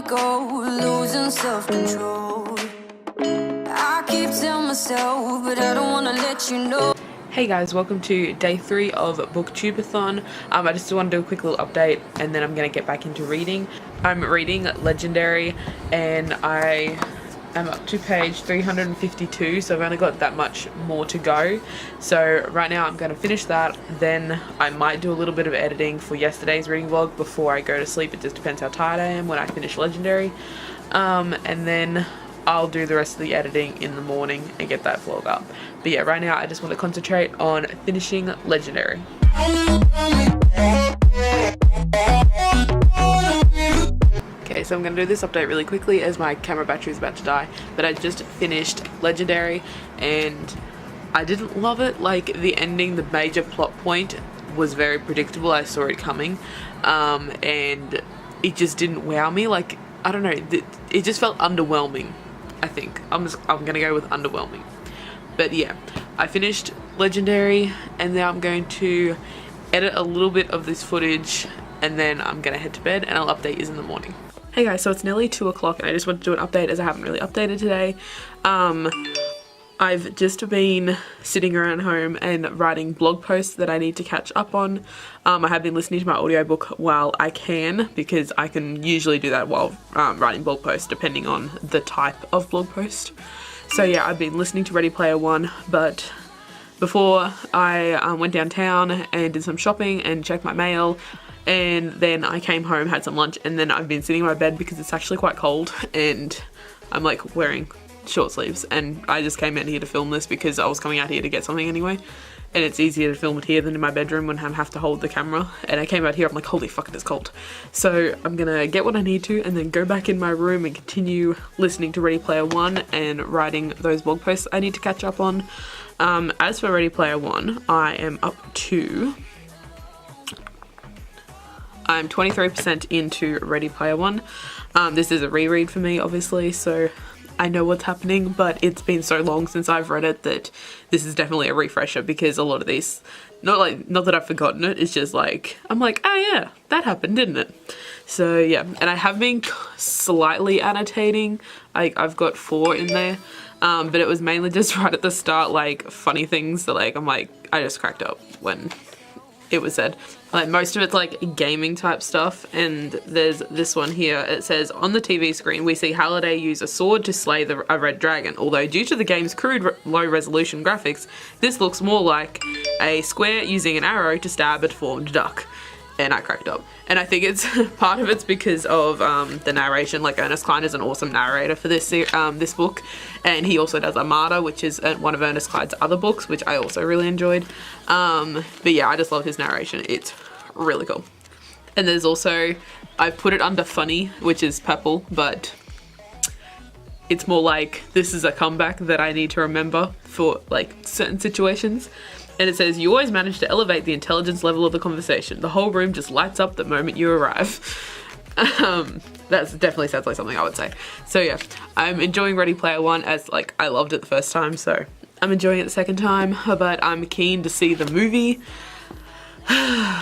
me go, losing self-control. I keep telling myself, but I don't want to let you know. Hey guys, welcome to day 3 of BookTubeAthon. I just want to do a quick little update and then I'm going to get back into reading. I'm reading Legendary and I am up to page 352, so I've only got that much more to go. So right now I'm going to finish that, then I might do a little bit of editing for yesterday's reading vlog before I go to sleep. It just depends how tired I am when I finish Legendary. And then I'll do the rest of the editing in the morning and get that vlog up. But yeah, right now I just want to concentrate on finishing Legendary. Okay, so I'm going to do this update really quickly as my camera battery is about to die. But I just finished Legendary and I didn't love it. Like, the ending, the major plot point was very predictable. I saw it coming. And it just didn't wow me. Like, I don't know, it just felt underwhelming. I think I'm gonna go with underwhelming. But yeah, I finished Legendary and now I'm going to edit a little bit of this footage and then I'm gonna head to bed and I'll update you in the morning. Hey guys, so it's nearly 2 o'clock and I just wanted to do an update as I haven't really updated today. I've just been sitting around home and writing blog posts that I need to catch up on. I have been listening to my audiobook while I can, because I can usually do that while writing blog posts depending on the type of blog post. So yeah, I've been listening to Ready Player One, but before I went downtown and did some shopping and checked my mail, and then I came home, had some lunch, and then I've been sitting in my bed because it's actually quite cold and I'm like wearing short sleeves, and I just came out here to film this because I was coming out here to get something anyway, and it's easier to film it here than in my bedroom when I have to hold the camera. And I came out here, I'm like, holy fuck, it is cold. So I'm gonna get what I need to and then go back in my room and continue listening to Ready Player One and writing those blog posts I need to catch up on. As for Ready Player One, I am up to... I'm 23% into Ready Player One. This is a reread for me, obviously, so I know what's happening, but it's been so long since I've read it that this is definitely a refresher, because a lot of these, not that I've forgotten it, it's just like, I'm like, oh yeah, that happened, didn't it? So yeah, and I have been slightly annotating. I've got 4 in there, but it was mainly just right at the start, like funny things that like, I'm like, I just cracked up when it was said. Like, most of it's like gaming type stuff, and there's this one here. It says, on the TV screen we see Halliday use a sword to slay a red dragon, although due to the game's crude low resolution graphics, this looks more like a square using an arrow to stab a deformed duck. And I cracked up. And I think it's part of it's because of the narration. Like, Ernest Cline is an awesome narrator for this book, and he also does Armada, which is one of Ernest Cline's other books, which I also really enjoyed. But yeah, I just love his narration. It's really cool. And there's also, I've put it under funny, which is purple, but it's more like this is a comeback that I need to remember for like certain situations. And it says, you always manage to elevate the intelligence level of the conversation. The whole room just lights up the moment you arrive. That definitely sounds like something I would say. So yeah, I'm enjoying Ready Player One, as like I loved it the first time, so I'm enjoying it the second time, but I'm keen to see the movie.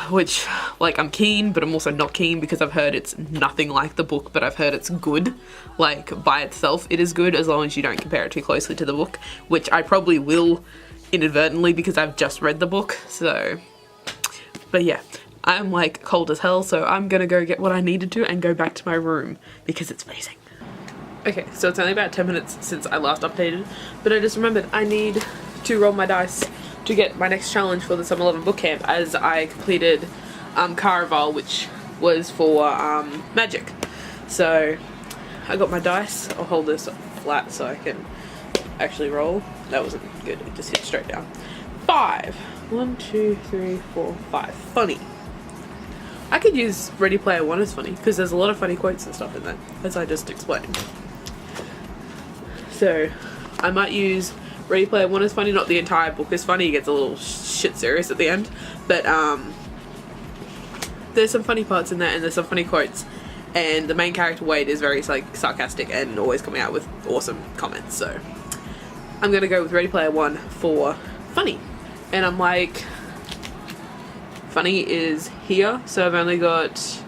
Which, like, I'm keen, but I'm also not keen because I've heard it's nothing like the book, but I've heard it's good. Like, by itself it is good, as long as you don't compare it too closely to the book, which I probably will inadvertently because I've just read the book. So, but yeah, I'm like cold as hell, so I'm gonna go get what I needed to and go back to my room because it's freezing. Okay, so it's only about 10 minutes since I last updated, but I just remembered I need to roll my dice to get my next challenge for the Summer 11 book camp, as I completed Caraval, which was for magic. So I got my dice. I'll hold this flat so I can actually roll. That wasn't good, it just hit straight down. 5. 1, 2, 3, 4, 5. Funny. I could use Ready Player One as funny because there's a lot of funny quotes and stuff in there, as I just explained. So I might use Ready Player One as funny. Not the entire book is funny, it gets a little shit serious at the end, but there's some funny parts in there and there's some funny quotes, and the main character Wade is very like sarcastic and always coming out with awesome comments. So I'm gonna go with Ready Player One for funny. And I'm like, funny is here, so I've only got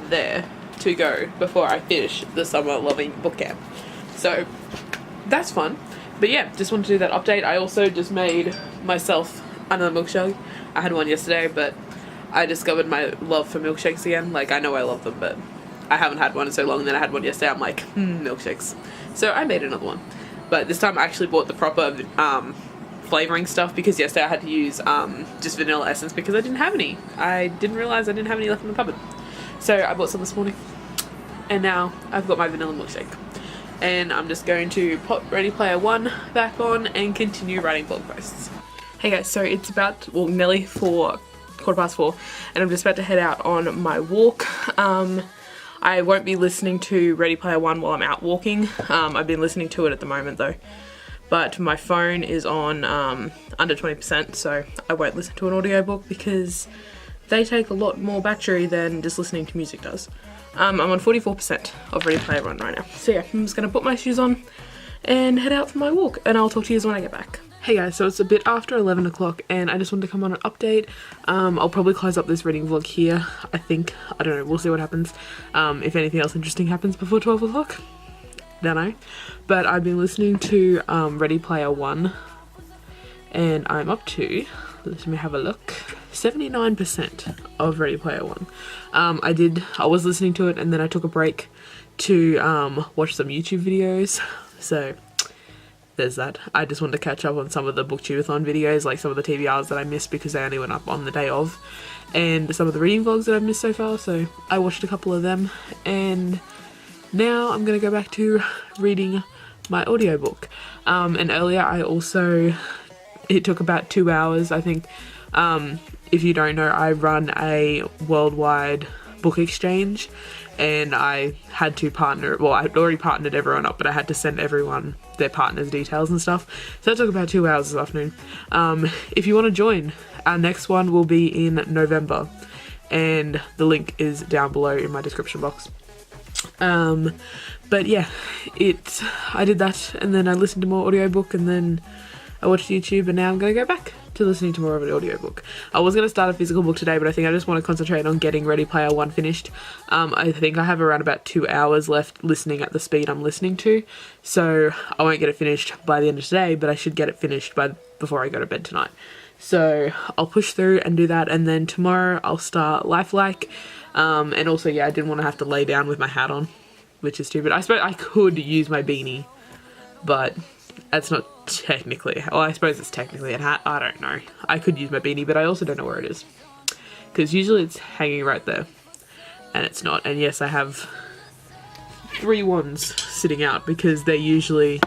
there. to go before I finish the summer loving book camp. So that's fun. But yeah, just wanted to do that update. I also just made myself another milkshake. I had one yesterday, but I discovered my love for milkshakes again. Like, I know I love them, but I haven't had one in so long, and then I had one yesterday. I'm like, milkshakes. So I made another one. But this time I actually bought the proper flavouring stuff, because yesterday I had to use just vanilla essence because I didn't have any. I didn't realise I didn't have any left in the cupboard. So I bought some this morning, and now I've got my vanilla milkshake. And I'm just going to pop Ready Player One back on and continue writing blog posts. Hey guys, so it's about, well, nearly 4:15, and I'm just about to head out on my walk. I won't be listening to Ready Player One while I'm out walking. I've been listening to it at the moment though, but my phone is on under 20%, so I won't listen to an audiobook because they take a lot more battery than just listening to music does. I'm on 44% of Ready Player One right now. So yeah, I'm just gonna put my shoes on and head out for my walk, and I'll talk to you when I get back. Hey guys, so it's a bit after 11 o'clock and I just wanted to come on an update. I'll probably close up this reading vlog here, I think. I don't know, we'll see what happens. If anything else interesting happens before 12 o'clock, don't know. But I've been listening to Ready Player One, and I'm up to, let me have a look, 79% of Ready Player One. I was listening to it and then I took a break to watch some YouTube videos, so there's that. I just wanted to catch up on some of the BookTubeAthon videos, like some of the TBRs that I missed because they only went up on the day of, and some of the reading vlogs that I've missed so far, so I watched a couple of them, and now I'm gonna go back to reading my audiobook. And earlier I also, it took about 2 hours, I think. If you don't know, I run a worldwide book exchange, and I had to partner, well, I'd already partnered everyone up, but I had to send everyone their partners' details and stuff. So that took about 2 hours this afternoon. If you want to join, our next one will be in November, and the link is down below in my description box. But yeah, I did that, and then I listened to more audiobook, and then I watched YouTube, and now I'm going to go back to listening to more of an audiobook. I was going to start a physical book today, but I think I just want to concentrate on getting Ready Player One finished. I think I have around about 2 hours left listening at the speed I'm listening to, so I won't get it finished by the end of today, but I should get it finished before I go to bed tonight. So I'll push through and do that, and then tomorrow I'll start Lifelike. And also, yeah, I didn't want to have to lay down with my hat on, which is stupid. I suppose I could use my beanie, but that's not technically, well, I suppose it's technically a hat, I don't know. I could use my beanie, but I also don't know where it is, because usually it's hanging right there, and it's not. And yes, I have 3 wands sitting out, because they're usually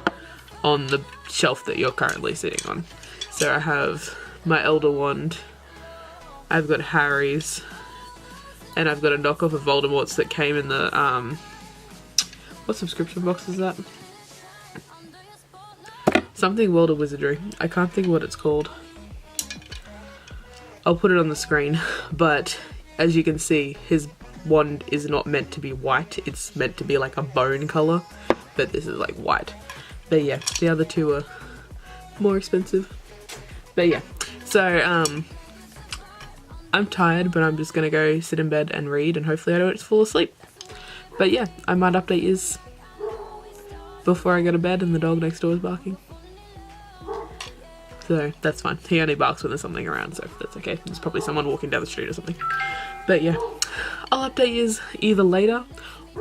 on the shelf that you're currently sitting on. So I have my Elder Wand, I've got Harry's, and I've got a knockoff of Voldemort's that came in the, what subscription box is that? Something World of Wizardry. I can't think what it's called. I'll put it on the screen, but as you can see, his wand is not meant to be white. It's meant to be like a bone colour, but this is like white. But yeah, the other two are more expensive. But yeah, so I'm tired, but I'm just gonna go sit in bed and read, and hopefully I don't fall asleep. But yeah, I might update you before I go to bed and the dog next door is barking. So that's fine. He only barks when there's something around, so that's okay. There's probably someone walking down the street or something. But yeah, I'll update you either later,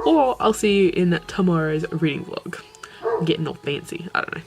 or I'll see you in tomorrow's reading vlog. I'm getting all fancy. I don't know.